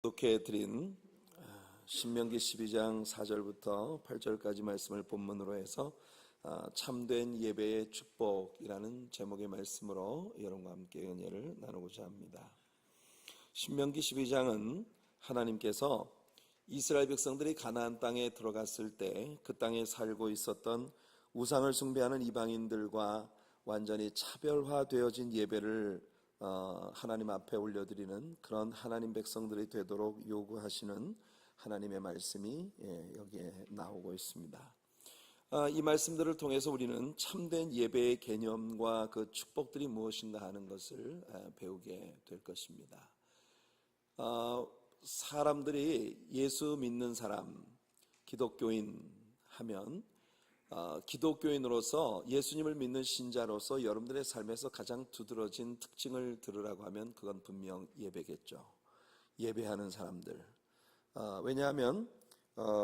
독해 드린 신명기 12장 4절부터 8절까지 말씀을 본문으로 해서 참된 예배의 축복이라는 제목의 말씀으로 여러분과 함께 은혜를 나누고자 합니다. 신명기 12장은 하나님께서 이스라엘 백성들이 가나안 땅에 들어갔을 때 그 땅에 살고 있었던 우상을 숭배하는 이방인들과 완전히 차별화되어진 예배를 하나님 앞에 올려드리는 그런 하나님 백성들이 되도록 요구하시는 하나님의 말씀이 여기에 나오고 있습니다. 이 말씀들을 통해서 우리는 참된 예배의 개념과 그 축복들이 무엇인가 하는 것을 배우게 될 것입니다. 사람들이 예수 믿는 사람, 기독교인 하면 기독교인으로서 예수님을 믿는 신자로서 여러분들의 삶에서 가장 두드러진 특징을 들으라고 하면 그건 분명 예배겠죠. 예배하는 사람들. 왜냐하면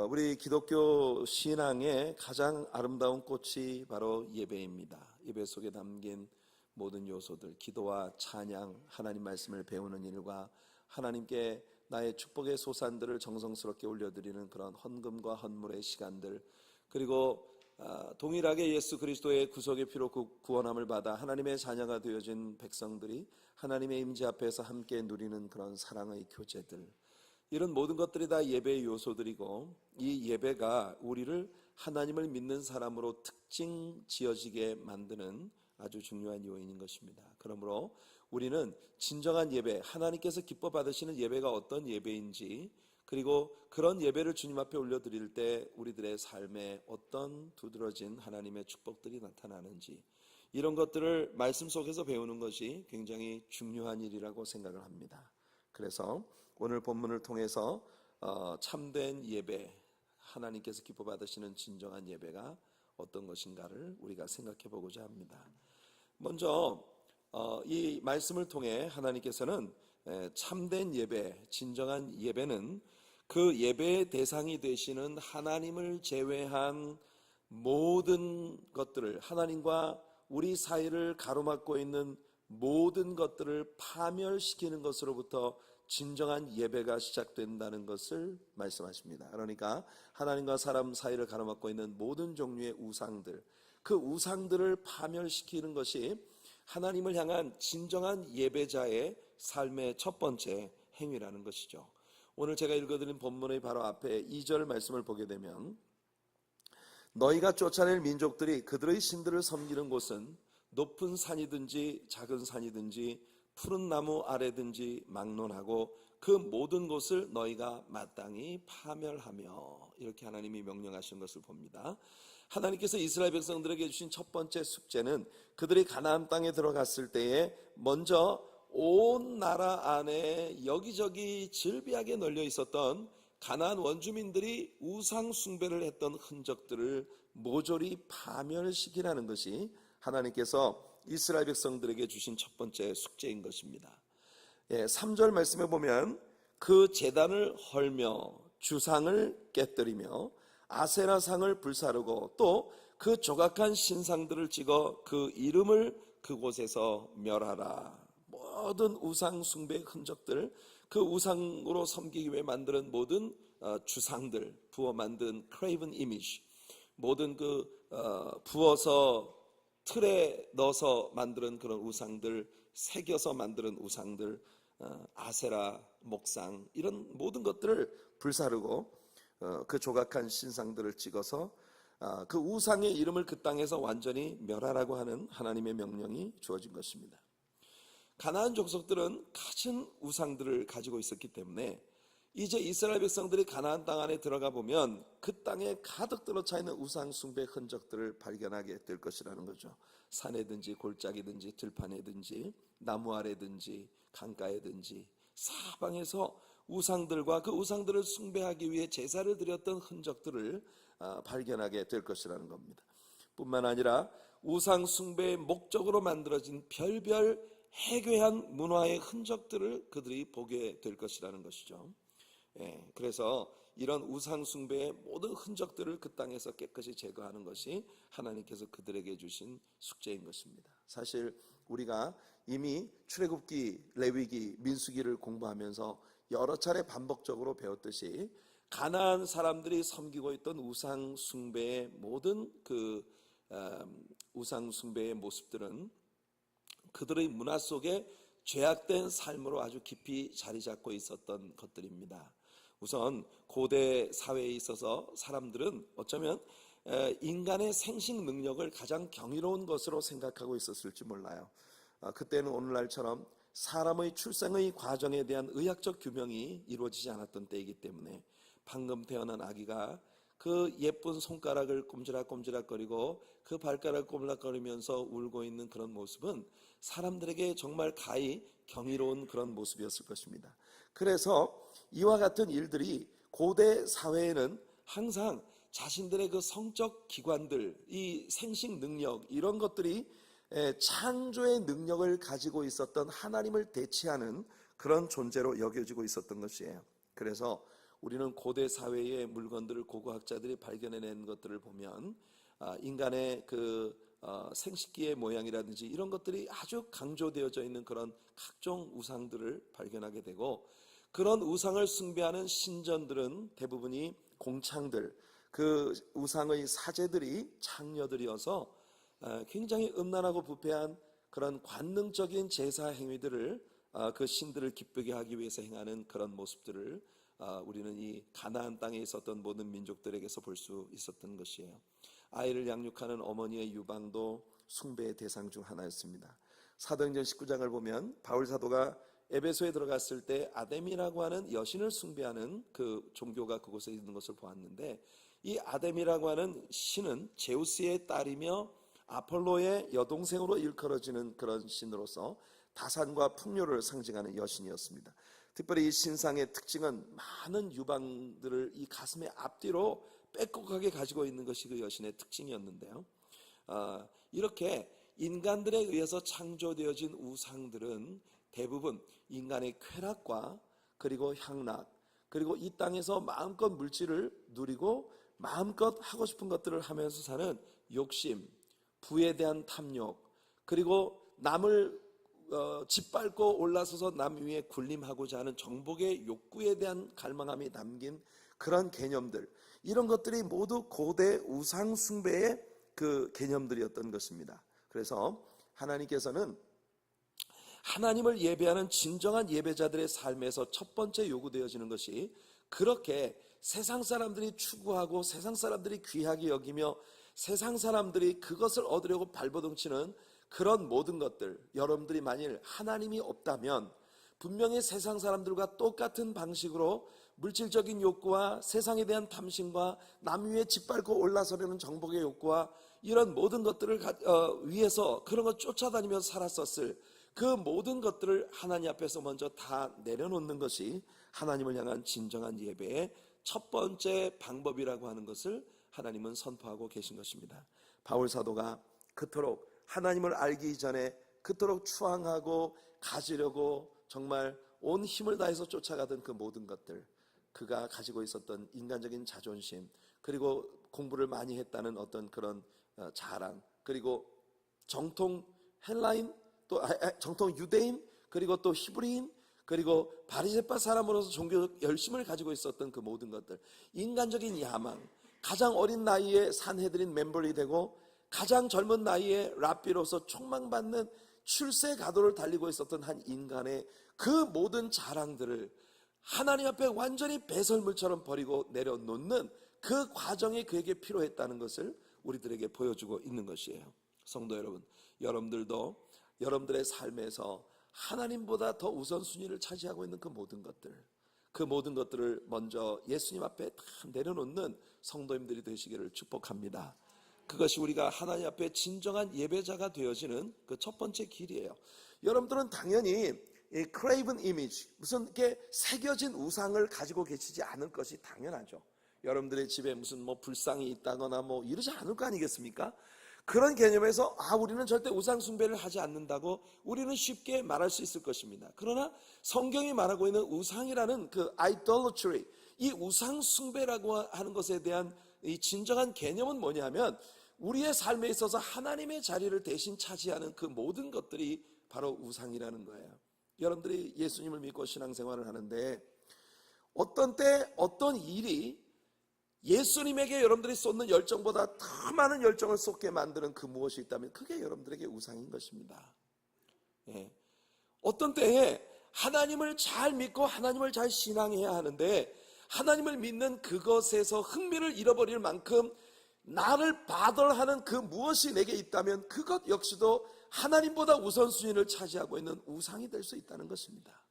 우리 기독교 신앙의 가장 아름다운 꽃이 바로 예배입니다. 예배 속에 담긴 모든 요소들, 기도와 찬양, 하나님 말씀을 배우는 일과 하나님께 나의 축복의 소산들을 정성스럽게 올려드리는 그런 헌금과 헌물의 시간들, 그리고 동일하게 예수 그리스도의 구속의 피로 구원함을 받아 하나님의 자녀가 되어진 백성들이 하나님의 임재 앞에서 함께 누리는 그런 사랑의 교제들, 이런 모든 것들이 다 예배의 요소들이고, 이 예배가 우리를 하나님을 믿는 사람으로 특징 지어지게 만드는 아주 중요한 요인인 것입니다. 그러므로 우리는 진정한 예배, 하나님께서 기뻐 받으시는 예배가 어떤 예배인지, 그리고 그런 예배를 주님 앞에 올려드릴 때 우리들의 삶에 어떤 두드러진 하나님의 축복들이 나타나는지, 이런 것들을 말씀 속에서 배우는 것이 굉장히 중요한 일이라고 생각을 합니다. 그래서 오늘 본문을 통해서 참된 예배, 하나님께서 기뻐 받으시는 진정한 예배가 어떤 것인가를 우리가 생각해 보고자 합니다. 먼저 이 말씀을 통해 하나님께서는 참된 예배, 진정한 예배는 그 예배의 대상이 되시는 하나님을 제외한 모든 것들을, 하나님과 우리 사이를 가로막고 있는 모든 것들을 파멸시키는 것으로부터 진정한 예배가 시작된다는 것을 말씀하십니다. 그러니까 하나님과 사람 사이를 가로막고 있는 모든 종류의 우상들, 그 우상들을 파멸시키는 것이 하나님을 향한 진정한 예배자의 삶의 첫 번째 행위라는 것이죠. 오늘 제가 읽어드린 본문의 바로 앞에 2절 말씀을 보게 되면, 너희가 쫓아낼 민족들이 그들의 신들을 섬기는 곳은 높은 산이든지 작은 산이든지 푸른 나무 아래든지 막론하고 그 모든 곳을 너희가 마땅히 파멸하며, 이렇게 하나님이 명령하신 것을 봅니다. 하나님께서 이스라엘 백성들에게 주신 첫 번째 숙제는 그들이 가나안 땅에 들어갔을 때에 먼저 온 나라 안에 여기저기 질비하게 널려 있었던 가나안 원주민들이 우상 숭배를 했던 흔적들을 모조리 파멸시키라는 것이 하나님께서 이스라엘 백성들에게 주신 첫 번째 숙제인 것입니다. 3절 말씀에 보면 그 제단을 헐며 주상을 깨뜨리며 아세라상을 불사르고 또 그 조각한 신상들을 찍어 그 이름을 그곳에서 멸하라. 모든 우상 숭배의 흔적들, 그 우상으로 섬기기 위해 만드는 모든 주상들, 부어 만든 크레이븐 이미지, 모든 부어서 틀에 넣어서 만드는 그런 우상들, 새겨서 만드는 우상들, 아세라, 목상, 이런 모든 것들을 불사르고 그 조각한 신상들을 찍어서 그 우상의 이름을 그 땅에서 완전히 멸하라고 하는 하나님의 명령이 주어진 것입니다. 가나안 족속들은 갖은 우상들을 가지고 있었기 때문에 이제 이스라엘 백성들이 가나안 땅 안에 들어가 보면 그 땅에 가득 들어차 있는 우상 숭배 흔적들을 발견하게 될 것이라는 거죠. 산에든지 골짜기든지 들판에든지 나무 아래든지 강가에든지 사방에서 우상들과 그 우상들을 숭배하기 위해 제사를 드렸던 흔적들을 발견하게 될 것이라는 겁니다. 뿐만 아니라 우상 숭배의 목적으로 만들어진 별별 해괴한 문화의 흔적들을 그들이 보게 될 것이라는 것이죠. 그래서 이런 우상 숭배의 모든 흔적들을 그 땅에서 깨끗이 제거하는 것이 하나님께서 그들에게 주신 숙제인 것입니다. 사실 우리가 이미 출애굽기, 레위기, 민수기를 공부하면서 여러 차례 반복적으로 배웠듯이 가나안 사람들이 섬기고 있던 우상 숭배의 모든 우상 숭배의 모습들은 그들의 문화 속에 죄악된 삶으로 아주 깊이 자리 잡고 있었던 것들입니다. 우선 고대 사회에 있어서 사람들은 어쩌면 인간의 생식 능력을 가장 경이로운 것으로 생각하고 있었을지 몰라요. 그때는 오늘날처럼 사람의 출생의 과정에 대한 의학적 규명이 이루어지지 않았던 때이기 때문에 방금 태어난 아기가 그 예쁜 손가락을 꼼지락꼼지락거리고 그 발가락을 꼬물락거리면서 울고 있는 그런 모습은 사람들에게 정말 가히 경이로운 그런 모습이었을 것입니다. 그래서 이와 같은 일들이 고대 사회에는 항상 자신들의 그 성적 기관들, 이 생식 능력, 이런 것들이 창조의 능력을 가지고 있었던 하나님을 대체하는 그런 존재로 여겨지고 있었던 것이에요. 그래서 우리는 고대 사회의 물건들을 고고학자들이 발견해낸 것들을 보면 인간의 생식기의 모양이라든지 이런 것들이 아주 강조되어져 있는 그런 각종 우상들을 발견하게 되고, 그런 우상을 숭배하는 신전들은 대부분이 공창들, 그 우상의 사제들이 창녀들이어서 굉장히 음란하고 부패한 그런 관능적인 제사 행위들을 그 신들을 기쁘게 하기 위해서 행하는 그런 모습들을 우리는 이 가나안 땅에 있었던 모든 민족들에게서 볼 수 있었던 것이에요. 아이를 양육하는 어머니의 유방도 숭배의 대상 중 하나였습니다. 사도행전 19장을 보면 바울 사도가 에베소에 들어갔을 때 아데미라고 하는 여신을 숭배하는 그 종교가 그곳에 있는 것을 보았는데, 이 아데미라고 하는 신은 제우스의 딸이며 아폴로의 여동생으로 일컬어지는 그런 신으로서 다산과 풍요를 상징하는 여신이었습니다. 특별히 이 신상의 특징은 많은 유방들을 이 가슴의 앞뒤로 빼곡하게 가지고 있는 것이 그 여신의 특징이었는데요. 이렇게 인간들에 의해서 창조되어진 우상들은 대부분 인간의 쾌락과 그리고 향락, 그리고 이 땅에서 마음껏 물질을 누리고 마음껏 하고 싶은 것들을 하면서 사는 욕심, 부에 대한 탐욕, 그리고 남을 짓밟고 올라서서 남 위에 군림하고자 하는 정복의 욕구에 대한 갈망함이 담긴 그런 개념들, 이런 것들이 모두 고대 우상 숭배의 그 개념들이었던 것입니다. 그래서 하나님께서는 하나님을 예배하는 진정한 예배자들의 삶에서 첫 번째 요구되어지는 것이, 그렇게 세상 사람들이 추구하고 세상 사람들이 귀하게 여기며 세상 사람들이 그것을 얻으려고 발버둥치는 그런 모든 것들, 여러분들이 만일 하나님이 없다면 분명히 세상 사람들과 똑같은 방식으로 물질적인 욕구와 세상에 대한 탐심과 남 위에 짓밟고 올라서려는 정복의 욕구와 이런 모든 것들을 위해서 그런 것 쫓아다니면서 살았었을 그 모든 것들을 하나님 앞에서 먼저 다 내려놓는 것이 하나님을 향한 진정한 예배의 첫 번째 방법이라고 하는 것을 하나님은 선포하고 계신 것입니다. 바울 사도가 그토록 하나님을 알기 전에 그토록 추앙하고 가지려고 정말 온 힘을 다해서 쫓아가던 그 모든 것들, 그가 가지고 있었던 인간적인 자존심, 그리고 공부를 많이 했다는 어떤 그런 자랑, 그리고 정통 헬라인, 또 정통 유대인, 그리고 또 히브리인, 그리고 바리새파 사람으로서 종교적 열심을 가지고 있었던 그 모든 것들, 인간적인 야망, 가장 어린 나이에 산헤드린 멤버이 되고 가장 젊은 나이에 랍비로서 촉망받는 출세 가도를 달리고 있었던 한 인간의 그 모든 자랑들을 하나님 앞에 완전히 배설물처럼 버리고 내려놓는 그 과정이 그에게 필요했다는 것을 우리들에게 보여주고 있는 것이에요. 성도 여러분, 여러분들도 여러분들의 삶에서 하나님보다 더 우선순위를 차지하고 있는 그 모든 것들을 먼저 예수님 앞에 다 내려놓는 성도님들이 되시기를 축복합니다. 그것이 우리가 하나님 앞에 진정한 예배자가 되어지는 그 첫 번째 길이에요. 여러분들은 당연히 이 크레이븐 이미지, 무슨 이렇게 새겨진 우상을 가지고 계시지 않을 것이 당연하죠. 여러분들의 집에 무슨 불상이 있다거나 이러지 않을 거 아니겠습니까? 그런 개념에서 우리는 절대 우상 숭배를 하지 않는다고 우리는 쉽게 말할 수 있을 것입니다. 그러나 성경이 말하고 있는 우상이라는 그 idolatry, 이 우상 숭배라고 하는 것에 대한 이 진정한 개념은 뭐냐면, 우리의 삶에 있어서 하나님의 자리를 대신 차지하는 그 모든 것들이 바로 우상이라는 거예요. 여러분들이 예수님을 믿고 신앙생활을 하는데 어떤 때 어떤 일이 예수님에게 여러분들이 쏟는 열정보다 더 많은 열정을 쏟게 만드는 그 무엇이 있다면 그게 여러분들에게 우상인 것입니다. 예. 어떤 때에 하나님을 잘 믿고 하나님을 잘 신앙해야 하는데 하나님을 믿는 그것에서 흥미를 잃어버릴 만큼 나를 바돌하는 그 무엇이 내게 있다면 그것 역시도 하나님보다 우선순위를 차지하고 있는 우상이 될 수 있다는 것입니다.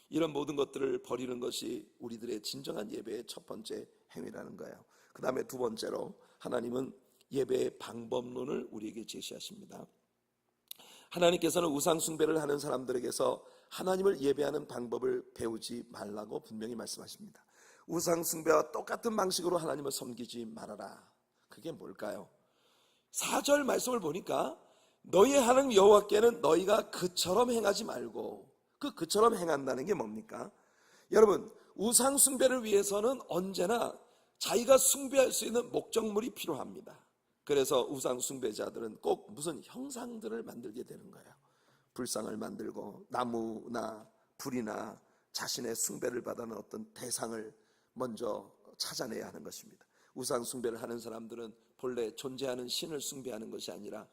이런 모든 것들을 버리는 것이 우리들의 진정한 예배의 첫 번째 행위라는 거예요. 그 다음에 두 번째로 하나님은 예배의 방법론을 우리에게 제시하십니다. 하나님께서는 우상 숭배를 하는 사람들에게서 하나님을 예배하는 방법을 배우지 말라고 분명히 말씀하십니다. 우상 숭배와 똑같은 방식으로 하나님을 섬기지 말아라. 그게 뭘까요? 4절 말씀을 보니까 너희의 하나님 여호와께는 너희가 그처럼 행하지 말고, 그처럼 행한다는 게 뭡니까? 여러분, 우상 숭배를 위해서는 언제나 자기가 숭배할 수 있는 목적물이 필요합니다. 그래서 우상 숭배자들은 꼭 무슨 형상들을 만들게 되는 거예요. 불상을 만들고 나무나 불이나 자신의 숭배를 받는 어떤 대상을 먼저 찾아내야 하는 것입니다. 우상 숭배를 하는 사람들은 본래 존재하는 신을 숭배하는 것이 아니라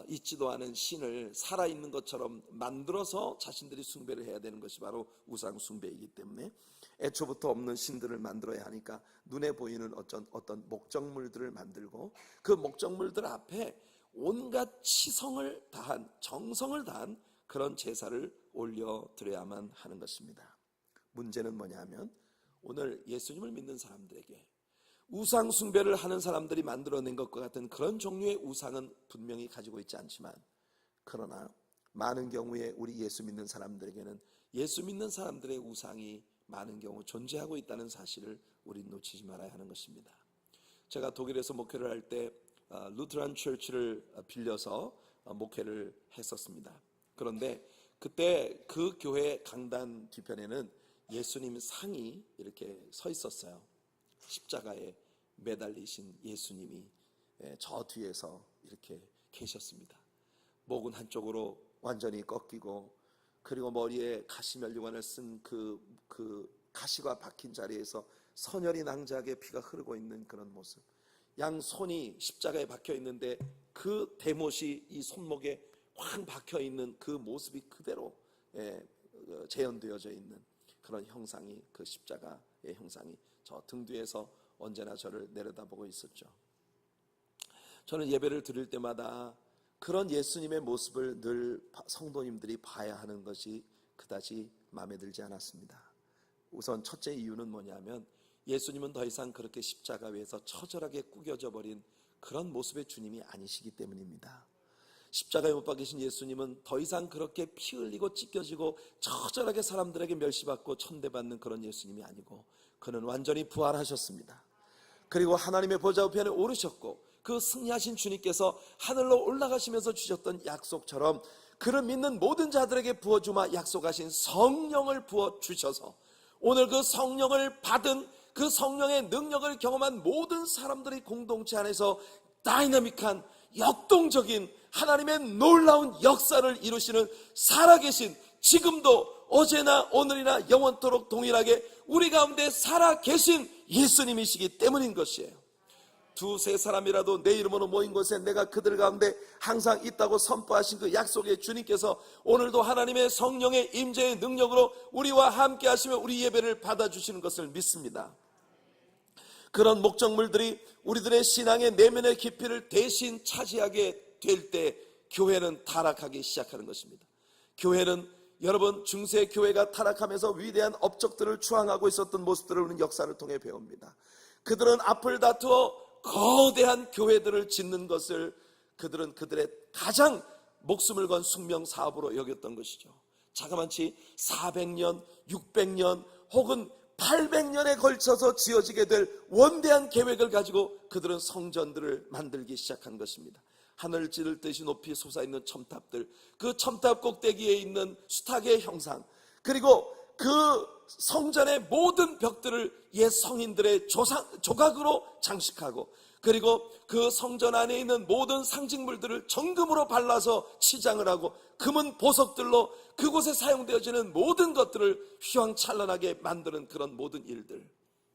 있지도 않은 신을 살아있는 것처럼 만들어서 자신들이 숭배를 해야 되는 것이 바로 우상 숭배이기 때문에 애초부터 없는 신들을 만들어야 하니까 눈에 보이는 어떤 목적물들을 만들고 그 목적물들 앞에 온갖 치성을 다한, 정성을 다한 그런 제사를 올려드려야만 하는 것입니다. 문제는 뭐냐면 오늘 예수님을 믿는 사람들에게 우상 숭배를 하는 사람들이 만들어낸 것과 같은 그런 종류의 우상은 분명히 가지고 있지 않지만, 그러나 많은 경우에 우리 예수 믿는 사람들에게는 예수 믿는 사람들의 우상이 많은 경우 존재하고 있다는 사실을 우리 놓치지 말아야 하는 것입니다. 제가 독일에서 목회를 할 때 루트란 처치를 빌려서 목회를 했었습니다. 그런데 그때 그 교회 강단 뒤편에는 예수님 상이 이렇게 서 있었어요. 십자가에 매달리신 예수님이 저 뒤에서 이렇게 계셨습니다. 목은 한쪽으로 완전히 꺾이고, 그리고 머리에 가시면류관을 쓴 그 가시가 박힌 자리에서 선혈이 낭자하게 피가 흐르고 있는 그런 모습, 양손이 십자가에 박혀 있는데 그 대못이 이 손목에 확 박혀 있는 그 모습이 그대로 재현되어져 있는 그런 형상이, 그 십자가의 형상이 저 등 뒤에서 언제나 저를 내려다보고 있었죠. 저는 예배를 드릴 때마다 그런 예수님의 모습을 늘 성도님들이 봐야 하는 것이 그다지 마음에 들지 않았습니다. 우선 첫째 이유는 뭐냐면 예수님은 더 이상 그렇게 십자가 위에서 처절하게 구겨져 버린 그런 모습의 주님이 아니시기 때문입니다. 십자가에 못 박히신 예수님은 더 이상 그렇게 피 흘리고 찢겨지고 처절하게 사람들에게 멸시받고 천대받는 그런 예수님이 아니고, 그는 완전히 부활하셨습니다. 그리고 하나님의 보좌 우편에 오르셨고, 그 승리하신 주님께서 하늘로 올라가시면서 주셨던 약속처럼 그를 믿는 모든 자들에게 부어주마 약속하신 성령을 부어주셔서 오늘 그 성령을 받은, 그 성령의 능력을 경험한 모든 사람들의 공동체 안에서 다이나믹한 역동적인 하나님의 놀라운 역사를 이루시는 살아계신, 지금도 어제나 오늘이나 영원토록 동일하게 우리 가운데 살아계신 예수님이시기 때문인 것이에요. 두세 사람이라도 내 이름으로 모인 곳에 내가 그들 가운데 항상 있다고 선포하신 그 약속의 주님께서 오늘도 하나님의 성령의 임재의 능력으로 우리와 함께 하시며 우리 예배를 받아주시는 것을 믿습니다. 그런 목적물들이 우리들의 신앙의 내면의 깊이를 대신 차지하게 될 때 교회는 타락하기 시작하는 것입니다. 교회는, 여러분, 중세 교회가 타락하면서 위대한 업적들을 추앙하고 있었던 모습들을 우리는 역사를 통해 배웁니다. 그들은 앞을 다투어 거대한 교회들을 짓는 것을 그들은 그들의 가장 목숨을 건 숙명 사업으로 여겼던 것이죠. 자그마치 400년, 600년 혹은 800년에 걸쳐서 지어지게 될 원대한 계획을 가지고 그들은 성전들을 만들기 시작한 것입니다. 하늘을 찌를 듯이 높이 솟아있는 첨탑들, 그 첨탑 꼭대기에 있는 수탉의 형상, 그리고 그 성전의 모든 벽들을 옛 성인들의 조각으로 장식하고 그리고 그 성전 안에 있는 모든 상징물들을 정금으로 발라서 치장을 하고 금은 보석들로 그곳에 사용되어지는 모든 것들을 휘황찬란하게 만드는 그런 모든 일들,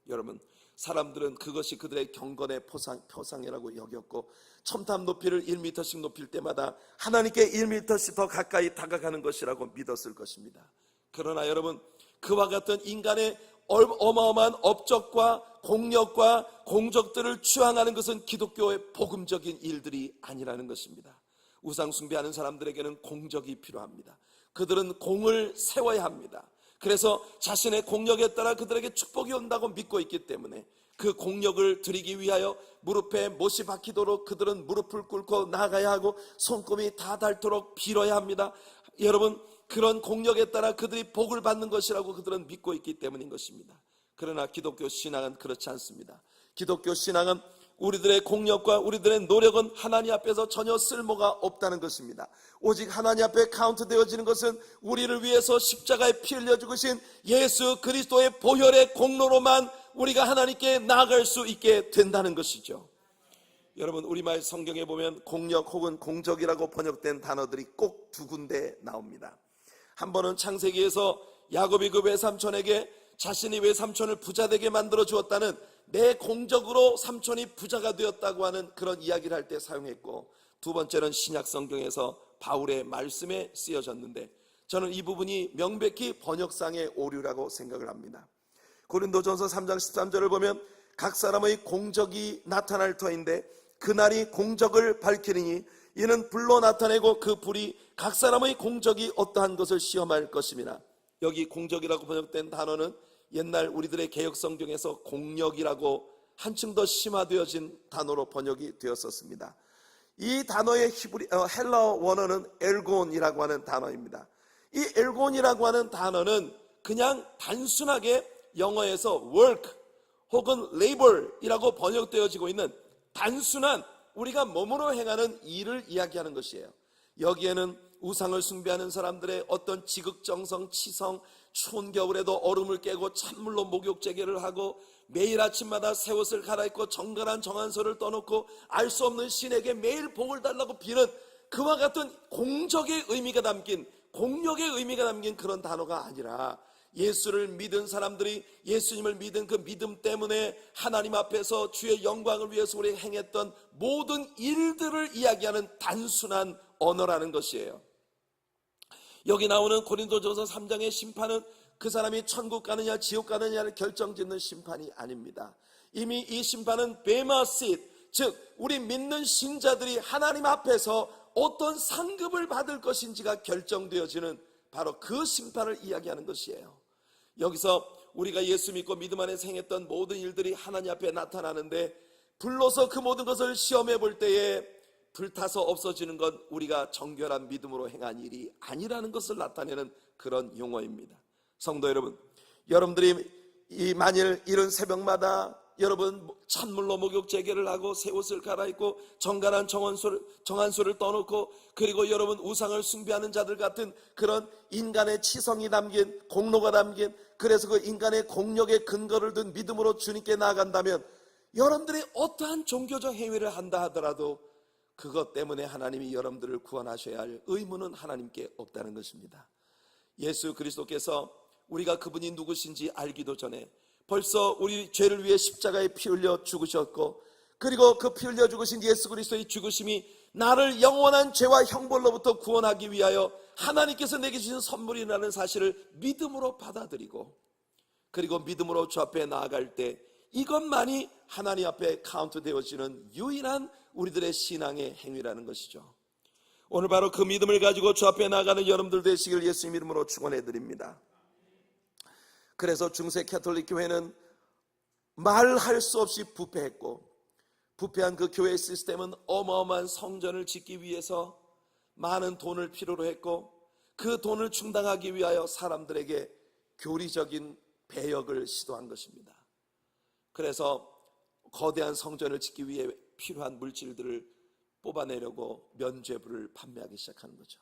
여러분, 사람들은 그것이 그들의 경건의 표상이라고 여겼고 첨탑 높이를 1m씩 높일 때마다 하나님께 1m씩 더 가까이 다가가는 것이라고 믿었을 것입니다. 그러나 여러분, 그와 같은 인간의 어마어마한 업적과 공력과 공적들을 추앙하는 것은 기독교의 복음적인 일들이 아니라는 것입니다. 우상 숭배하는 사람들에게는 공적이 필요합니다. 그들은 공을 세워야 합니다. 그래서 자신의 공력에 따라 그들에게 축복이 온다고 믿고 있기 때문에 그 공력을 드리기 위하여 무릎에 못이 박히도록 그들은 무릎을 꿇고 나가야 하고 손금이 다 닳도록 빌어야 합니다. 여러분, 그런 공력에 따라 그들이 복을 받는 것이라고 그들은 믿고 있기 때문인 것입니다. 그러나 기독교 신앙은 그렇지 않습니다. 기독교 신앙은 우리들의 공력과 우리들의 노력은 하나님 앞에서 전혀 쓸모가 없다는 것입니다. 오직 하나님 앞에 카운트되어지는 것은 우리를 위해서 십자가에 피 흘려 죽으신 예수 그리스도의 보혈의 공로로만 우리가 하나님께 나아갈 수 있게 된다는 것이죠. 여러분, 우리말 성경에 보면 공력 혹은 공적이라고 번역된 단어들이 꼭 두 군데 나옵니다. 한 번은 창세기에서 야곱이 그 외삼촌에게 자신이 외삼촌을 부자되게 만들어 주었다는 내 공적으로 삼촌이 부자가 되었다고 하는 그런 이야기를 할 때 사용했고, 두 번째는 신약 성경에서 바울의 말씀에 쓰여졌는데 저는 이 부분이 명백히 번역상의 오류라고 생각을 합니다. 고린도전서 3장 13절을 보면 각 사람의 공적이 나타날 터인데 그날이 공적을 밝히리니 이는 불로 나타내고 그 불이 각 사람의 공적이 어떠한 것을 시험할 것입니다. 여기 공적이라고 번역된 단어는 옛날 우리들의 개역성경에서 공력이라고 한층 더 심화되어진 단어로 번역이 되었었습니다. 이 단어의 헬라어 원어는 엘곤이라고 하는 단어입니다. 이 엘곤이라고 하는 단어는 그냥 단순하게 영어에서 work 혹은 labor이라고 번역되어지고 있는 단순한 우리가 몸으로 행하는 일을 이야기하는 것이에요. 여기에는 우상을 숭배하는 사람들의 어떤 지극정성, 치성, 추운 겨울에도 얼음을 깨고 찬물로 목욕 재개를 하고 매일 아침마다 새 옷을 갈아입고 정갈한 정한소를 떠놓고 알 수 없는 신에게 매일 복을 달라고 비는 그와 같은 공적의 의미가 담긴, 공력의 의미가 담긴 그런 단어가 아니라 예수를 믿은 사람들이 예수님을 믿은 그 믿음 때문에 하나님 앞에서 주의 영광을 위해서 우리 행했던 모든 일들을 이야기하는 단순한 언어라는 것이에요. 여기 나오는 고린도전서 3장의 심판은 그 사람이 천국 가느냐 지옥 가느냐를 결정짓는 심판이 아닙니다. 이미 이 심판은 베마싯, 즉 우리 믿는 신자들이 하나님 앞에서 어떤 상급을 받을 것인지가 결정되어지는 바로 그 심판을 이야기하는 것이에요. 여기서 우리가 예수 믿고 믿음 안에서 행했던 모든 일들이 하나님 앞에 나타나는데 불로서 그 모든 것을 시험해 볼 때에 불타서 없어지는 건 우리가 정결한 믿음으로 행한 일이 아니라는 것을 나타내는 그런 용어입니다. 성도 여러분, 여러분들이 만일 이른 새벽마다 여러분 찬물로 목욕 재개를 하고 새 옷을 갈아입고 정갈한 정한수를 떠놓고 그리고 여러분 우상을 숭배하는 자들 같은 그런 인간의 치성이 담긴 공로가 담긴 그래서 그 인간의 공력의 근거를 둔 믿음으로 주님께 나아간다면 여러분들이 어떠한 종교적 행위를 한다 하더라도 그것 때문에 하나님이 여러분들을 구원하셔야 할 의무는 하나님께 없다는 것입니다. 예수 그리스도께서 우리가 그분이 누구신지 알기도 전에 벌써 우리 죄를 위해 십자가에 피 흘려 죽으셨고 그리고 그 피 흘려 죽으신 예수 그리스도의 죽으심이 나를 영원한 죄와 형벌로부터 구원하기 위하여 하나님께서 내게 주신 선물이라는 사실을 믿음으로 받아들이고 그리고 믿음으로 주 앞에 나아갈 때 이것만이 하나님 앞에 카운트되어지는 유일한 우리들의 신앙의 행위라는 것이죠. 오늘 바로 그 믿음을 가지고 주 앞에 나아가는 여러분들 되시길 예수님 이름으로 축원해 드립니다. 그래서 중세 캐톨릭 교회는 말할 수 없이 부패했고 부패한 그 교회 시스템은 어마어마한 성전을 짓기 위해서 많은 돈을 필요로 했고 그 돈을 충당하기 위하여 사람들에게 교리적인 배역을 시도한 것입니다. 그래서 거대한 성전을 짓기 위해 필요한 물질들을 뽑아내려고 면죄부를 판매하기 시작하는 거죠.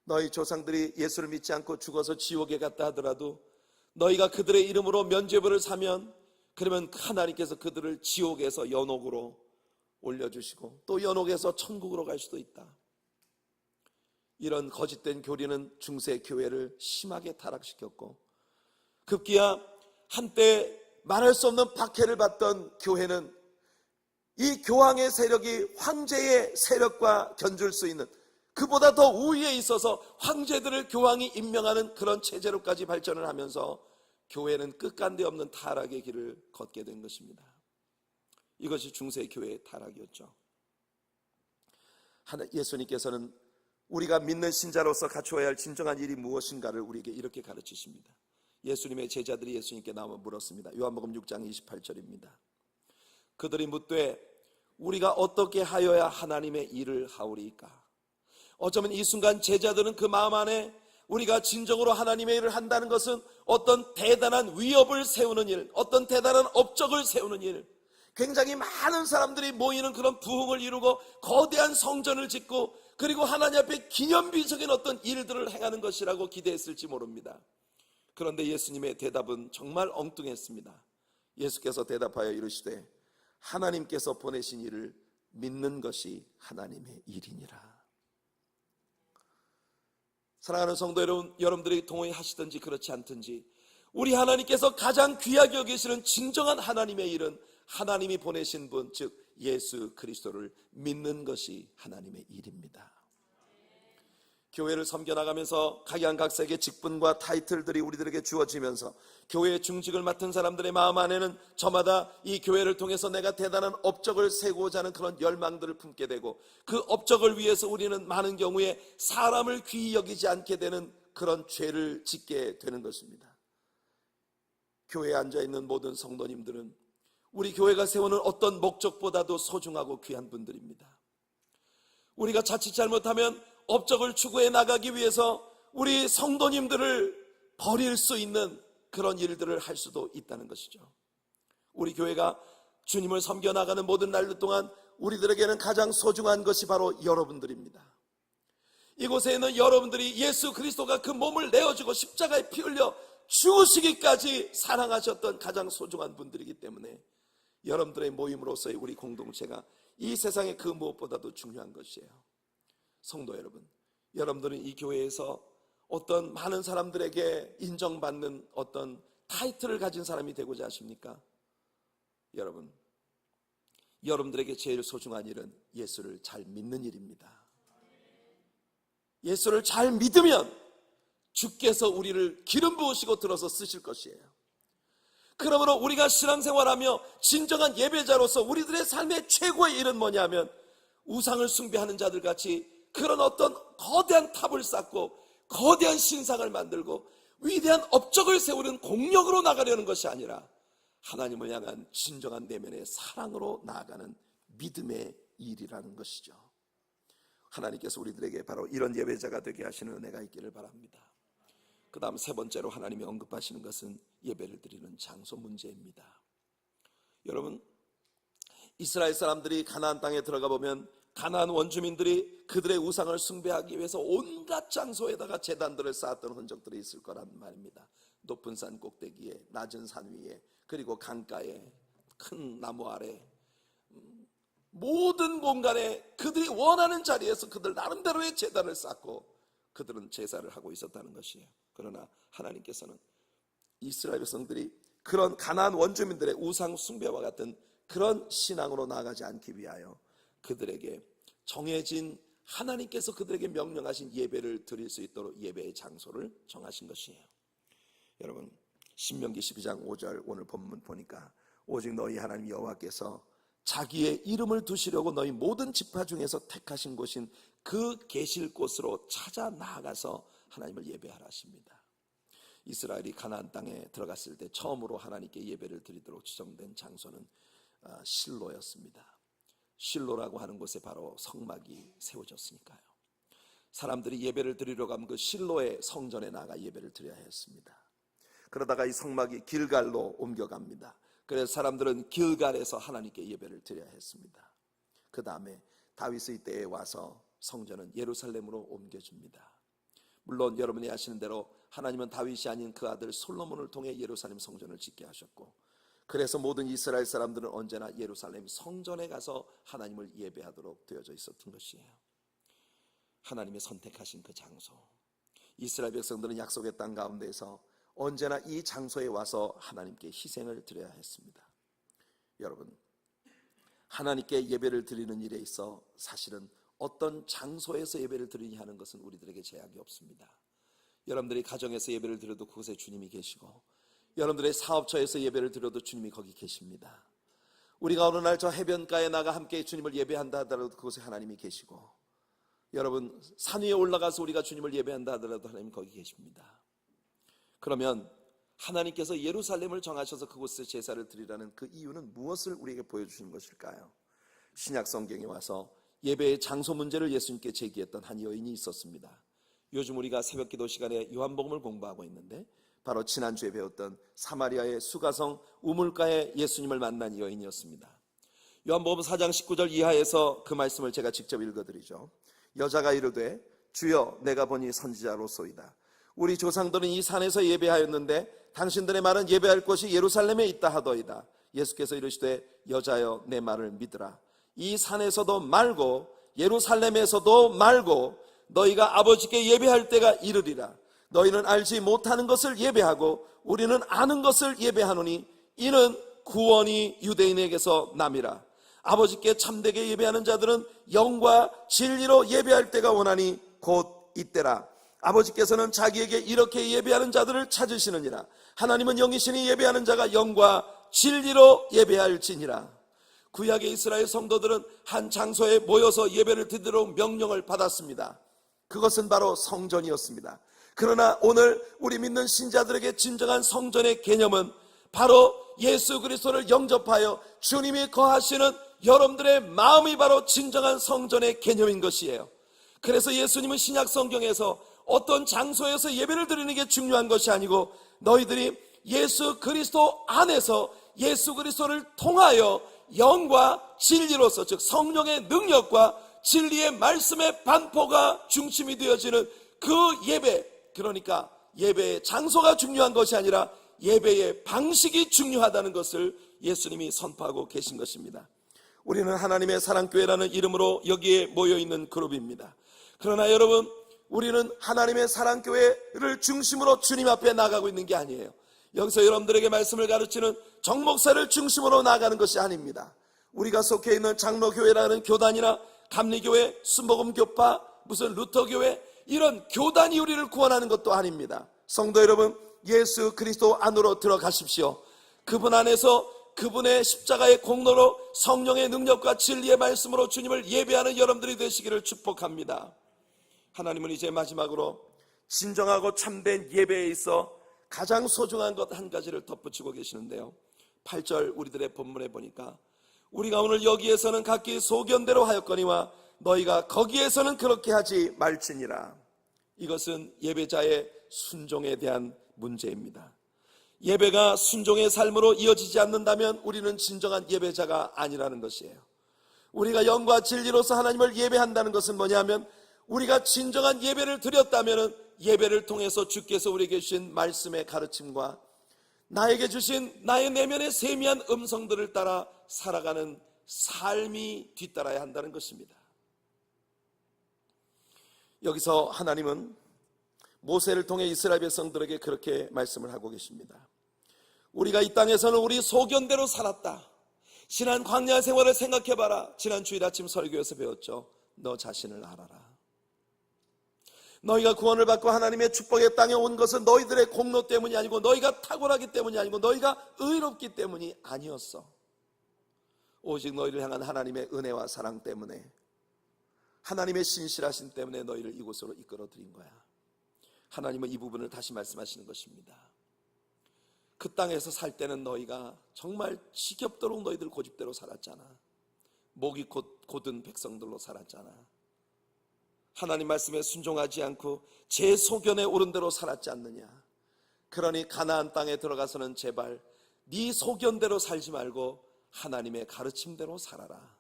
너희 조상들이 예수를 믿지 않고 죽어서 지옥에 갔다 하더라도 너희가 그들의 이름으로 면죄부를 사면 그러면 하나님께서 그들을 지옥에서 연옥으로 올려주시고 또 연옥에서 천국으로 갈 수도 있다. 이런 거짓된 교리는 중세 교회를 심하게 타락시켰고 급기야 한때 말할 수 없는 박해를 받던 교회는 이 교황의 세력이 황제의 세력과 견줄 수 있는, 그보다 더 우위에 있어서 황제들을 교황이 임명하는 그런 체제로까지 발전을 하면서 교회는 끝간데 없는 타락의 길을 걷게 된 것입니다. 이것이 중세 교회의 타락이었죠. 예수님께서는 우리가 믿는 신자로서 갖추어야 할 진정한 일이 무엇인가를 우리에게 이렇게 가르치십니다. 예수님의 제자들이 예수님께 나와 물었습니다. 요한복음 6장 28절입니다. 그들이 묻되 우리가 어떻게 하여야 하나님의 일을 하오리까? 어쩌면 이 순간 제자들은 그 마음 안에 우리가 진정으로 하나님의 일을 한다는 것은 어떤 대단한 위협을 세우는 일, 어떤 대단한 업적을 세우는 일, 굉장히 많은 사람들이 모이는 그런 부흥을 이루고 거대한 성전을 짓고 그리고 하나님 앞에 기념비적인 어떤 일들을 행하는 것이라고 기대했을지 모릅니다. 그런데 예수님의 대답은 정말 엉뚱했습니다. 예수께서 대답하여 이르시되 하나님께서 보내신 일을 믿는 것이 하나님의 일이니라. 사랑하는 성도 여러분, 여러분들이 동의하시든지 그렇지 않든지 우리 하나님께서 가장 귀하게 여기시는 진정한 하나님의 일은 하나님이 보내신 분, 즉 예수 그리스도를 믿는 것이 하나님의 일입니다. 교회를 섬겨나가면서 각양각색의 직분과 타이틀들이 우리들에게 주어지면서 교회의 중직을 맡은 사람들의 마음 안에는 저마다 이 교회를 통해서 내가 대단한 업적을 세우고자 하는 그런 열망들을 품게 되고 그 업적을 위해서 우리는 많은 경우에 사람을 귀히 여기지 않게 되는 그런 죄를 짓게 되는 것입니다. 교회에 앉아있는 모든 성도님들은 우리 교회가 세우는 어떤 목적보다도 소중하고 귀한 분들입니다. 우리가 자칫 잘못하면 업적을 추구해 나가기 위해서 우리 성도님들을 버릴 수 있는 그런 일들을 할 수도 있다는 것이죠. 우리 교회가 주님을 섬겨나가는 모든 날 동안 우리들에게는 가장 소중한 것이 바로 여러분들입니다. 이곳에는 여러분들이 예수 그리스도가 그 몸을 내어주고 십자가에 피 흘려 죽으시기까지 사랑하셨던 가장 소중한 분들이기 때문에 여러분들의 모임으로서의 우리 공동체가 이 세상의 그 무엇보다도 중요한 것이에요. 성도 여러분, 여러분들은 이 교회에서 어떤 많은 사람들에게 인정받는 어떤 타이틀을 가진 사람이 되고자 하십니까? 여러분, 여러분들에게 제일 소중한 일은 예수를 잘 믿는 일입니다. 예수를 잘 믿으면 주께서 우리를 기름 부으시고 들어서 쓰실 것이에요. 그러므로 우리가 신앙생활하며 진정한 예배자로서 우리들의 삶의 최고의 일은 뭐냐면 우상을 숭배하는 자들 같이 그런 어떤 거대한 탑을 쌓고 거대한 신상을 만들고 위대한 업적을 세우는 공력으로 나가려는 것이 아니라 하나님을 향한 진정한 내면의 사랑으로 나아가는 믿음의 일이라는 것이죠. 하나님께서 우리들에게 바로 이런 예배자가 되게 하시는 은혜가 있기를 바랍니다. 그 다음 세 번째로 하나님이 언급하시는 것은 예배를 드리는 장소 문제입니다. 여러분, 이스라엘 사람들이 가나안 땅에 들어가 보면 가나안 원주민들이 그들의 우상을 숭배하기 위해서 온갖 장소에다가 제단들을 쌓았던 흔적들이 있을 거란 말입니다. 높은 산 꼭대기에, 낮은 산 위에, 그리고 강가에, 큰 나무 아래, 모든 공간에 그들이 원하는 자리에서 그들 나름대로의 제단을 쌓고 그들은 제사를 하고 있었다는 것이에요. 그러나 하나님께서는 이스라엘 백성들이 그런 가나안 원주민들의 우상 숭배와 같은 그런 신앙으로 나아가지 않기 위하여 그들에게 정해진 하나님께서 그들에게 명령하신 예배를 드릴 수 있도록 예배의 장소를 정하신 것이에요. 여러분, 신명기 12장 5절 오늘 본문 보니까 오직 너희 하나님 여호와께서 자기의 이름을 두시려고 너희 모든 지파 중에서 택하신 곳인 그 계실 곳으로 찾아 나아가서 하나님을 예배하라 하십니다. 이스라엘이 가나안 땅에 들어갔을 때 처음으로 하나님께 예배를 드리도록 지정된 장소는 실로였습니다. 실로라고 하는 곳에 바로 성막이 세워졌으니까요. 사람들이 예배를 드리려고 하면 그 실로의 성전에 나가 예배를 드려야 했습니다. 그러다가 이 성막이 길갈로 옮겨갑니다. 그래서 사람들은 길갈에서 하나님께 예배를 드려야 했습니다. 그 다음에 다윗의 때에 와서 성전은 예루살렘으로 옮겨집니다. 물론 여러분이 아시는 대로 하나님은 다윗이 아닌 그 아들 솔로몬을 통해 예루살렘 성전을 짓게 하셨고 그래서 모든 이스라엘 사람들은 언제나 예루살렘 성전에 가서 하나님을 예배하도록 되어져 있었던 것이에요. 하나님의 선택하신 그 장소, 이스라엘 백성들은 약속의 땅 가운데서 언제나 이 장소에 와서 하나님께 희생을 드려야 했습니다. 여러분, 하나님께 예배를 드리는 일에 있어 사실은 어떤 장소에서 예배를 드리냐 하는 것은 우리들에게 제약이 없습니다. 여러분들이 가정에서 예배를 드려도 그곳에 주님이 계시고, 여러분들의 사업처에서 예배를 드려도 주님이 거기 계십니다. 우리가 어느 날 저 해변가에 나가 함께 주님을 예배한다 하더라도 그곳에 하나님이 계시고, 여러분 산 위에 올라가서 우리가 주님을 예배한다 하더라도 하나님 거기 계십니다. 그러면 하나님께서 예루살렘을 정하셔서 그곳에 제사를 드리라는 그 이유는 무엇을 우리에게 보여주시는 것일까요? 신약 성경에 와서 예배의 장소 문제를 예수님께 제기했던 한 여인이 있었습니다. 요즘 우리가 새벽기도 시간에 요한복음을 공부하고 있는데, 바로 지난주에 배웠던 사마리아의 수가성 우물가에 예수님을 만난 여인이었습니다. 요한복음 4장 19절 이하에서 그 말씀을 제가 직접 읽어드리죠. 여자가 이르되 주여 내가 보니 선지자로소이다. 우리 조상들은 이 산에서 예배하였는데 당신들의 말은 예배할 곳이 예루살렘에 있다 하더이다. 예수께서 이르시되 여자여 내 말을 믿으라. 이 산에서도 말고 예루살렘에서도 말고 너희가 아버지께 예배할 때가 이르리라. 너희는 알지 못하는 것을 예배하고 우리는 아는 것을 예배하노니 이는 구원이 유대인에게서 남이라. 아버지께 참되게 예배하는 자들은 영과 진리로 예배할 때가 오나니 곧 이때라. 아버지께서는 자기에게 이렇게 예배하는 자들을 찾으시느니라. 하나님은 영이시니 예배하는 자가 영과 진리로 예배할지니라. 구약의 이스라엘 성도들은 한 장소에 모여서 예배를 드리도록 명령을 받았습니다. 그것은 바로 성전이었습니다. 그러나 오늘 우리 믿는 신자들에게 진정한 성전의 개념은 바로 예수 그리스도를 영접하여 주님이 거하시는 여러분들의 마음이 바로 진정한 성전의 개념인 것이에요. 그래서 예수님은 신약 성경에서 어떤 장소에서 예배를 드리는 게 중요한 것이 아니고, 너희들이 예수 그리스도 안에서 예수 그리스도를 통하여 영과 진리로서, 즉 성령의 능력과 진리의 말씀의 반포가 중심이 되어지는 그 예배, 그러니까 예배의 장소가 중요한 것이 아니라 예배의 방식이 중요하다는 것을 예수님이 선포하고 계신 것입니다. 우리는 하나님의 사랑교회라는 이름으로 여기에 모여있는 그룹입니다. 그러나 여러분, 우리는 하나님의 사랑교회를 중심으로 주님 앞에 나가고 있는 게 아니에요. 여기서 여러분들에게 말씀을 가르치는 정목사를 중심으로 나가는 것이 아닙니다. 우리가 속해 있는 장로교회라는 교단이나 감리교회, 순복음교파, 무슨 루터교회, 이런 교단이 우리를 구원하는 것도 아닙니다. 성도 여러분, 예수 그리스도 안으로 들어가십시오. 그분 안에서 그분의 십자가의 공로로 성령의 능력과 진리의 말씀으로 주님을 예배하는 여러분들이 되시기를 축복합니다. 하나님은 이제 마지막으로 진정하고 참된 예배에 있어 가장 소중한 것 한 가지를 덧붙이고 계시는데요. 8절 우리들의 본문에 보니까 우리가 오늘 여기에서는 각기 소견대로 하였거니와 너희가 거기에서는 그렇게 하지 말지니라. 이것은 예배자의 순종에 대한 문제입니다. 예배가 순종의 삶으로 이어지지 않는다면 우리는 진정한 예배자가 아니라는 것이에요. 우리가 영과 진리로서 하나님을 예배한다는 것은 뭐냐면, 우리가 진정한 예배를 드렸다면 예배를 통해서 주께서 우리에게 주신 말씀의 가르침과 나에게 주신 나의 내면의 세미한 음성들을 따라 살아가는 삶이 뒤따라야 한다는 것입니다. 여기서 하나님은 모세를 통해 이스라엘 백성들에게 그렇게 말씀을 하고 계십니다. 우리가 이 땅에서는 우리 소견대로 살았다. 지난 광야 생활을 생각해봐라. 지난 주일 아침 설교에서 배웠죠. 너 자신을 알아라. 너희가 구원을 받고 하나님의 축복의 땅에 온 것은 너희들의 공로 때문이 아니고, 너희가 탁월하기 때문이 아니고, 너희가 의롭기 때문이 아니었어. 오직 너희를 향한 하나님의 은혜와 사랑 때문에, 하나님의 신실하심 때문에 너희를 이곳으로 이끌어 드린 거야. 하나님은 이 부분을 다시 말씀하시는 것입니다. 그 땅에서 살 때는 너희가 정말 지겹도록 너희들 고집대로 살았잖아. 목이 곧은 백성들로 살았잖아. 하나님 말씀에 순종하지 않고 제 소견에 오른 대로 살았지 않느냐. 그러니 가나안 땅에 들어가서는 제발 네 소견대로 살지 말고 하나님의 가르침대로 살아라.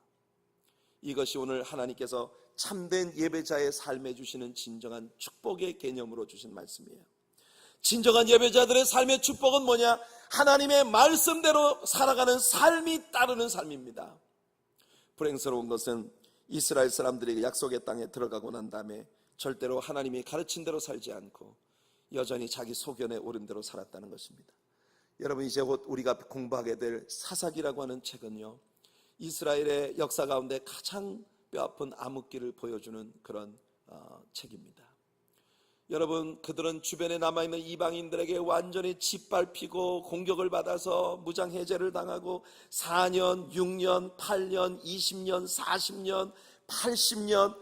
이것이 오늘 하나님께서 참된 예배자의 삶에 주시는 진정한 축복의 개념으로 주신 말씀이에요. 진정한 예배자들의 삶의 축복은 뭐냐? 하나님의 말씀대로 살아가는 삶이 따르는 삶입니다. 불행스러운 것은 이스라엘 사람들이 약속의 땅에 들어가고 난 다음에 절대로 하나님이 가르친 대로 살지 않고 여전히 자기 소견에 오른 대로 살았다는 것입니다. 여러분, 이제 곧 우리가 공부하게 될 사사기라고 하는 책은요, 이스라엘의 역사 가운데 가장 뼈아픈 암흑기를 보여주는 그런 책입니다. 여러분, 그들은 주변에 남아있는 이방인들에게 완전히 짓밟히고 공격을 받아서 무장해제를 당하고 4년, 6년, 8년, 20년, 40년, 80년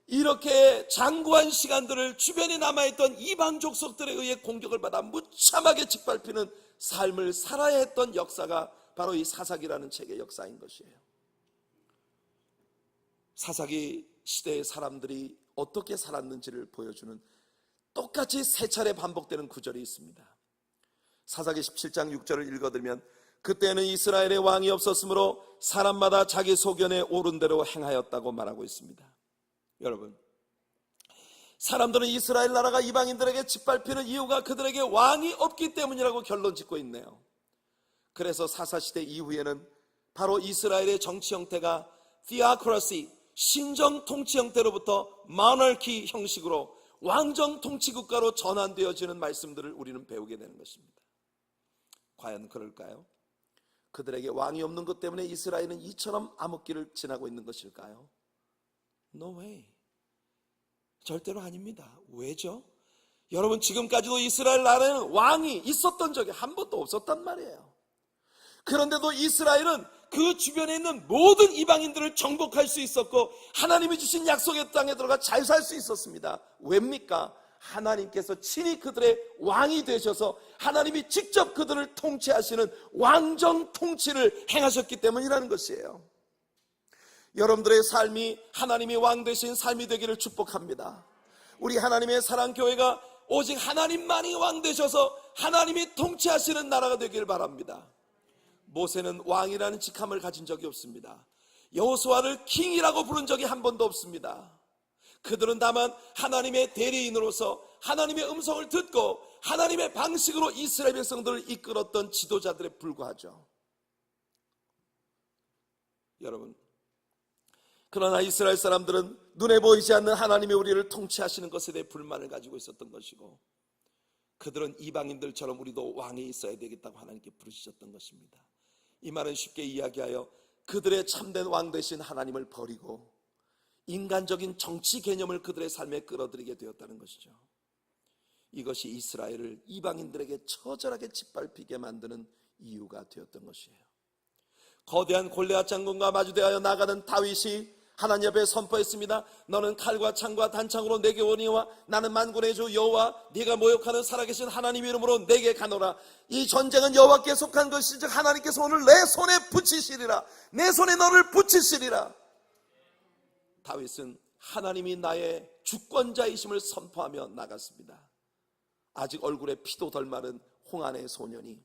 이렇게 장구한 시간들을 주변에 남아있던 이방 족속들에 의해 공격을 받아 무참하게 짓밟히는 삶을 살아야 했던 역사가 바로 이 사사기라는 책의 역사인 것이에요. 사사기 시대의 사람들이 어떻게 살았는지를 보여주는 똑같이 세 차례 반복되는 구절이 있습니다. 사사기 17장 6절을 읽어드리면, 그때는 이스라엘의 왕이 없었으므로 사람마다 자기 소견에 오른 대로 행하였다고 말하고 있습니다. 여러분, 사람들은 이스라엘 나라가 이방인들에게 짓밟히는 이유가 그들에게 왕이 없기 때문이라고 결론 짓고 있네요. 그래서 사사시대 이후에는 바로 이스라엘의 정치 형태가 theocracy, 신정 통치 형태로부터 monarchy 형식으로 왕정 통치 국가로 전환되어지는 말씀들을 우리는 배우게 되는 것입니다. 과연 그럴까요? 그들에게 왕이 없는 것 때문에 이스라엘은 이처럼 암흑기를 지나고 있는 것일까요? No way. 절대로 아닙니다. 왜죠? 여러분, 지금까지도 이스라엘 나라에는 왕이 있었던 적이 한 번도 없었단 말이에요. 그런데도 이스라엘은 그 주변에 있는 모든 이방인들을 정복할 수 있었고 하나님이 주신 약속의 땅에 들어가 잘 살 수 있었습니다. 왜입니까? 하나님께서 친히 그들의 왕이 되셔서 하나님이 직접 그들을 통치하시는 왕정 통치를 행하셨기 때문이라는 것이에요. 여러분들의 삶이 하나님이 왕 되신 삶이 되기를 축복합니다. 우리 하나님의 사랑교회가 오직 하나님만이 왕 되셔서 하나님이 통치하시는 나라가 되길 바랍니다. 모세는 왕이라는 직함을 가진 적이 없습니다. 여호수아를 킹이라고 부른 적이 한 번도 없습니다. 그들은 다만 하나님의 대리인으로서 하나님의 음성을 듣고 하나님의 방식으로 이스라엘 백성들을 이끌었던 지도자들에 불과하죠. 여러분, 그러나 이스라엘 사람들은 눈에 보이지 않는 하나님의 우리를 통치하시는 것에 대해 불만을 가지고 있었던 것이고, 그들은 이방인들처럼 우리도 왕이 있어야 되겠다고 하나님께 부르셨던 것입니다. 이 말은 쉽게 이야기하여 그들의 참된 왕 되신 하나님을 버리고 인간적인 정치 개념을 그들의 삶에 끌어들이게 되었다는 것이죠. 이것이 이스라엘을 이방인들에게 처절하게 짓밟히게 만드는 이유가 되었던 것이에요. 거대한 골리앗 장군과 마주대하여 나가는 다윗이 하나님 앞에 선포했습니다. 너는 칼과 창과 단창으로 내게 오니와 나는 만군의 주 여호와 네가 모욕하는 살아계신 하나님 이름으로 내게 가노라. 이 전쟁은 여호와께 속한 것이즉 하나님께서 오늘 내 손에 붙이시리라. 내 손에 너를 붙이시리라. 다윗은 하나님이 나의 주권자이심을 선포하며 나갔습니다. 아직 얼굴에 피도 덜 마른 홍안의 소년이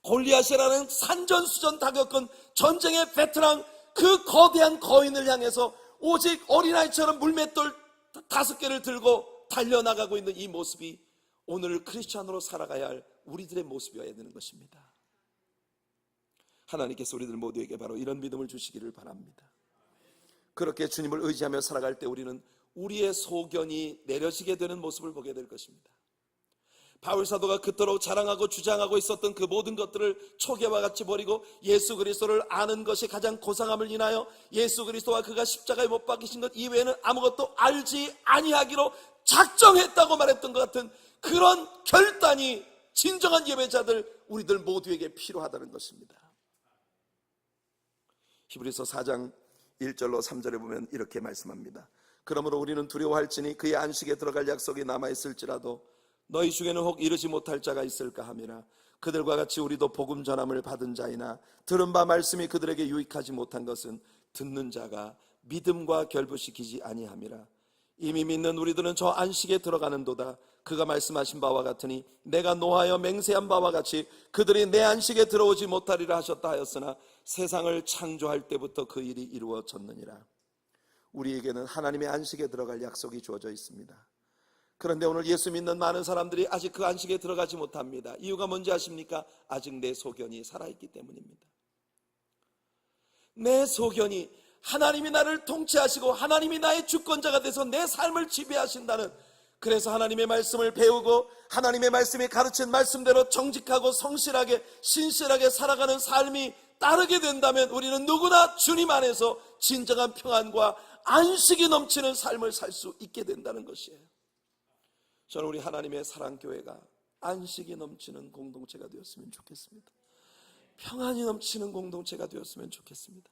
골리앗이라는 산전수전 다 겪은 전쟁의 베테랑 그 거대한 거인을 향해서 오직 어린아이처럼 물맷돌 5개를 들고 달려나가고 있는 이 모습이 오늘 크리스찬으로 살아가야 할 우리들의 모습이어야 되는 것입니다. 하나님께서 우리들 모두에게 바로 이런 믿음을 주시기를 바랍니다. 그렇게 주님을 의지하며 살아갈 때 우리는 우리의 소견이 내려지게 되는 모습을 보게 될 것입니다. 바울 사도가 그토록 자랑하고 주장하고 있었던 그 모든 것들을 초계와 같이 버리고 예수 그리스도를 아는 것이 가장 고상함을 인하여 예수 그리스도와 그가 십자가에 못 박히신 것 이외에는 아무것도 알지 아니하기로 작정했다고 말했던 것 같은 그런 결단이 진정한 예배자들 우리들 모두에게 필요하다는 것입니다. 히브리서 4장 1절로 3절에 보면 이렇게 말씀합니다. 그러므로 우리는 두려워할지니 그의 안식에 들어갈 약속이 남아있을지라도 너희 중에는 혹 이르지 못할 자가 있을까 함이라. 그들과 같이 우리도 복음 전함을 받은 자이나 들은 바 말씀이 그들에게 유익하지 못한 것은 듣는 자가 믿음과 결부시키지 아니함이라. 이미 믿는 우리들은 저 안식에 들어가는도다. 그가 말씀하신 바와 같으니 내가 노하여 맹세한 바와 같이 그들이 내 안식에 들어오지 못하리라 하셨다 하였으나 세상을 창조할 때부터 그 일이 이루어졌느니라. 우리에게는 하나님의 안식에 들어갈 약속이 주어져 있습니다. 그런데 오늘 예수 믿는 많은 사람들이 아직 그 안식에 들어가지 못합니다. 이유가 뭔지 아십니까? 아직 내 소견이 살아있기 때문입니다. 내 소견이, 하나님이 나를 통치하시고 하나님이 나의 주권자가 돼서 내 삶을 지배하신다는, 그래서 하나님의 말씀을 배우고 하나님의 말씀이 가르친 말씀대로 정직하고 성실하게 신실하게 살아가는 삶이 따르게 된다면 우리는 누구나 주님 안에서 진정한 평안과 안식이 넘치는 삶을 살 수 있게 된다는 것이에요. 저는 우리 하나님의 사랑교회가 안식이 넘치는 공동체가 되었으면 좋겠습니다. 평안이 넘치는 공동체가 되었으면 좋겠습니다.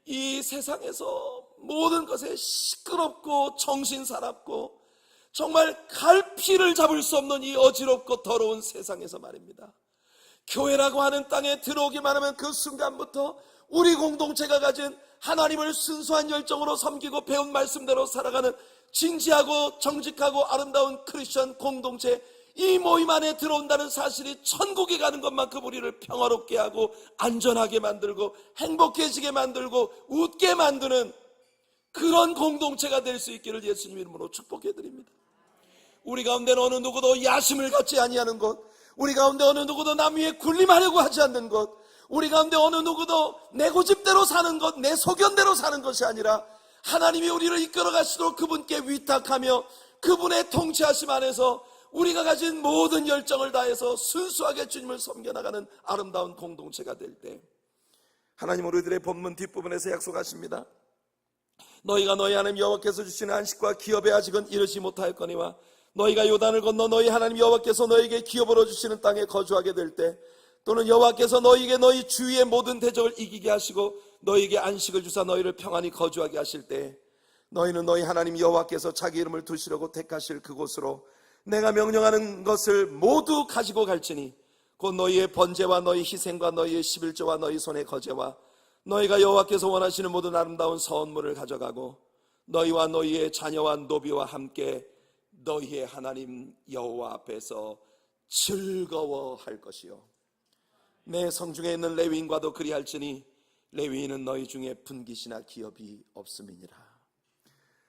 이 세상에서 모든 것에 시끄럽고 정신사납고 정말 갈피를 잡을 수 없는 이 어지럽고 더러운 세상에서 말입니다, 교회라고 하는 땅에 들어오기만 하면 그 순간부터 우리 공동체가 가진 하나님을 순수한 열정으로 섬기고 배운 말씀대로 살아가는 진지하고 정직하고 아름다운 크리스천 공동체, 이 모임 안에 들어온다는 사실이 천국에 가는 것만큼 우리를 평화롭게 하고 안전하게 만들고 행복해지게 만들고 웃게 만드는 그런 공동체가 될 수 있기를 예수님 이름으로 축복해 드립니다. 우리 가운데는 어느 누구도 야심을 갖지 아니하는 것, 우리 가운데 어느 누구도 남 위에 군림하려고 하지 않는 것, 우리 가운데 어느 누구도 내 고집대로 사는 것, 내 소견대로 사는 것이 아니라 하나님이 우리를 이끌어 가시도록 그분께 위탁하며 그분의 통치하심 안에서 우리가 가진 모든 열정을 다해서 순수하게 주님을 섬겨나가는 아름다운 공동체가 될 때, 하나님은 우리들의 본문 뒷부분에서 약속하십니다. 너희가 너희 하나님 여호와께서 주시는 안식과 기업에 아직은 이르지 못하였거니와 너희가 요단을 건너 너희 하나님 여호와께서 너희에게 기업으로 주시는 땅에 거주하게 될 때, 또는 여호와께서 너희에게 너희 주위의 모든 대적을 이기게 하시고 너희에게 안식을 주사 너희를 평안히 거주하게 하실 때, 너희는 너희 하나님 여호와께서 자기 이름을 두시려고 택하실 그곳으로 내가 명령하는 것을 모두 가지고 갈지니, 곧 너희의 번제와 너희 희생과 너희의 11조와 너희 손의 거제와 너희가 여호와께서 원하시는 모든 아름다운 선물을 가져가고 너희와 너희의 자녀와 노비와 함께 너희의 하나님 여호와 앞에서 즐거워할 것이요 내 성중에 있는 레위인과도 그리할지니 레위인은 너희 중에 분깃이나 기업이 없음이니라.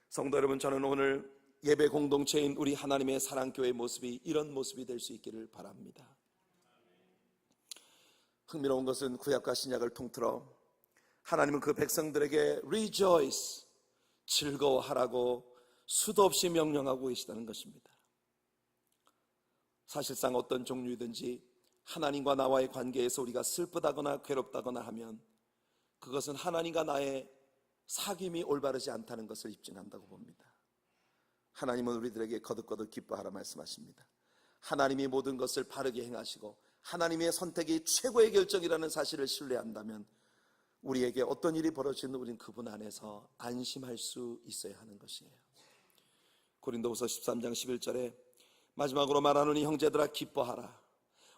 성도 여러분, 저는 오늘 예배 공동체인 우리 하나님의 사랑교회의 모습이 이런 모습이 될 수 있기를 바랍니다. 흥미로운 것은 구약과 신약을 통틀어 하나님은 그 백성들에게 rejoice, 즐거워하라고 수도 없이 명령하고 계시다는 것입니다. 사실상 어떤 종류이든지 하나님과 나와의 관계에서 우리가 슬프다거나 괴롭다거나 하면 그것은 하나님과 나의 사귐이 올바르지 않다는 것을 입증한다고 봅니다. 하나님은 우리들에게 거듭거듭 기뻐하라 말씀하십니다. 하나님이 모든 것을 바르게 행하시고 하나님의 선택이 최고의 결정이라는 사실을 신뢰한다면 우리에게 어떤 일이 벌어지든 우리는 그분 안에서 안심할 수 있어야 하는 것이에요. 고린도후서 13장 11절에 마지막으로 말하노니 형제들아 기뻐하라.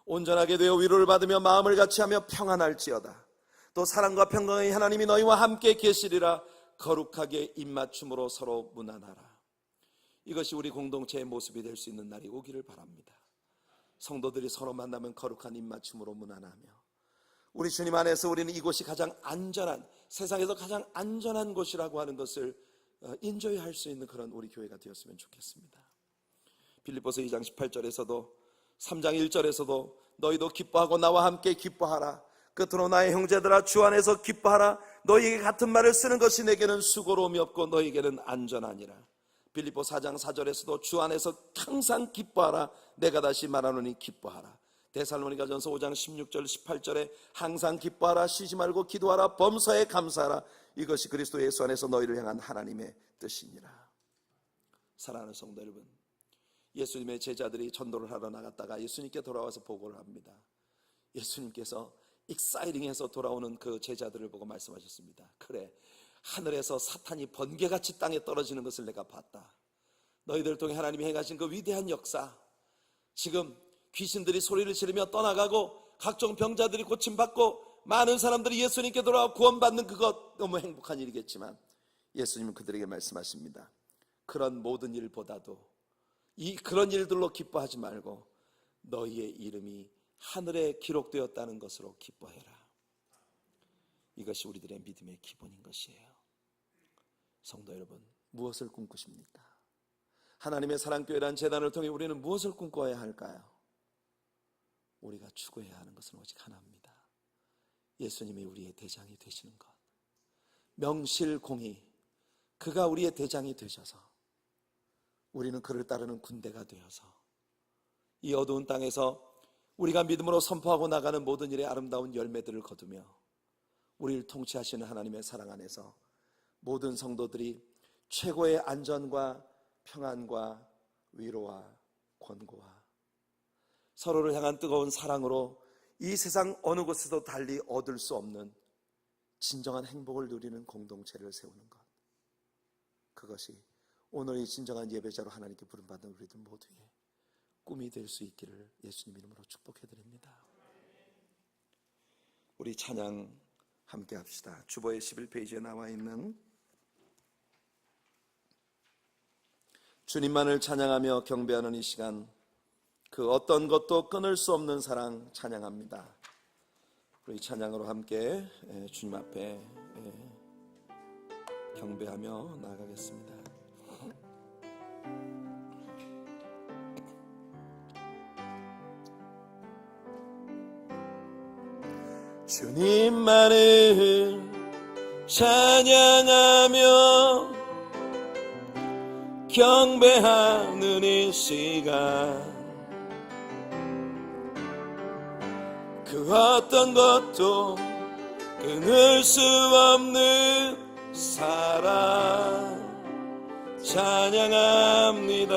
온전하게 되어 위로를 받으며 마음을 같이하며 평안할지어다. 또 사랑과 평강의 하나님이 너희와 함께 계시리라. 거룩하게 입맞춤으로 서로 문안하라. 이것이 우리 공동체의 모습이 될 수 있는 날이 오기를 바랍니다. 성도들이 서로 만나면 거룩한 입맞춤으로 문안하며 우리 주님 안에서 우리는 이곳이 가장 안전한, 세상에서 가장 안전한 곳이라고 하는 것을 인조할 수 있는 그런 우리 교회가 되었으면 좋겠습니다. 빌립보서 2장 18절에서도 3장 1절에서도 너희도 기뻐하고 나와 함께 기뻐하라. 끝으로 나의 형제들아 주 안에서 기뻐하라. 너희에게 같은 말을 쓰는 것이 내게는 수고로움이 없고 너희에게는 안전하니라. 빌립보 4장 4절에서도 주 안에서 항상 기뻐하라. 내가 다시 말하노니 기뻐하라. 데살로니가전서 5장 16절 18절에 항상 기뻐하라. 쉬지 말고 기도하라. 범사에 감사하라. 이것이 그리스도 예수 안에서 너희를 향한 하나님의 뜻이니라. 사랑하는 성도 여러분, 예수님의 제자들이 전도를 하러 나갔다가 예수님께 돌아와서 보고를 합니다. 예수님께서 익사이팅해서 돌아오는 그 제자들을 보고 말씀하셨습니다. 그래, 하늘에서 사탄이 번개같이 땅에 떨어지는 것을 내가 봤다. 너희들을 통해 하나님이 행하신 그 위대한 역사, 지금 귀신들이 소리를 지르며 떠나가고 각종 병자들이 고침받고 많은 사람들이 예수님께 돌아와 구원받는 그것 너무 행복한 일이겠지만 예수님은 그들에게 말씀하십니다. 그런 모든 일보다도 그런 일들로 기뻐하지 말고 너희의 이름이 하늘에 기록되었다는 것으로 기뻐해라. 이것이 우리들의 믿음의 기본인 것이에요. 성도 여러분, 무엇을 꿈꾸십니까? 하나님의 사랑교회라는 재단을 통해 우리는 무엇을 꿈꿔야 할까요? 우리가 추구해야 하는 것은 오직 하나입니다. 예수님이 우리의 대장이 되시는 것, 명실공히 그가 우리의 대장이 되셔서 우리는 그를 따르는 군대가 되어서 이 어두운 땅에서 우리가 믿음으로 선포하고 나가는 모든 일의 아름다운 열매들을 거두며 우리를 통치하시는 하나님의 사랑 안에서 모든 성도들이 최고의 안전과 평안과 위로와 권고와 서로를 향한 뜨거운 사랑으로 이 세상 어느 곳에도 달리 얻을 수 없는 진정한 행복을 누리는 공동체를 세우는 것, 그것이 오늘 이 진정한 예배자로 하나님께 부름받은 우리들 모두의 꿈이 될 수 있기를 예수님 이름으로 축복해드립니다. 우리 찬양 함께 합시다. 주보의 11페이지에 나와 있는 주님만을 찬양하며 경배하는 이 시간, 그 어떤 것도 끊을 수 없는 사랑 찬양합니다. 우리 찬양으로 함께 주님 앞에 경배하며 나아가겠습니다. 주님만을 찬양하며 경배하는 이 시간, 그 어떤 것도 끊을 수 없는 사랑 찬양합니다.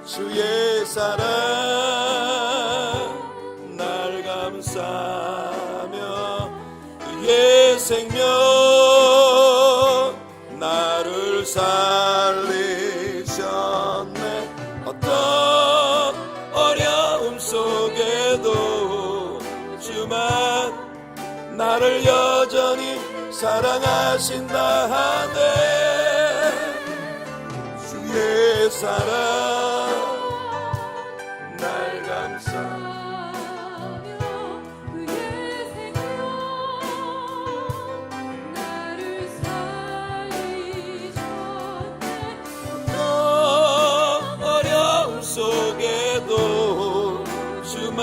주의 사랑 날 감싸며 그의 생명 나를 살리셨네. 어떤 어려움 속에도 주만 나를 여전히 사랑하신다 하네. 주의 사랑 날 감싸며 그의 생명 나를 살리셨네. 어떤 어려움 속에도 주만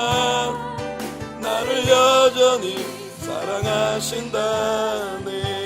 나를 여전히 사랑하신다네.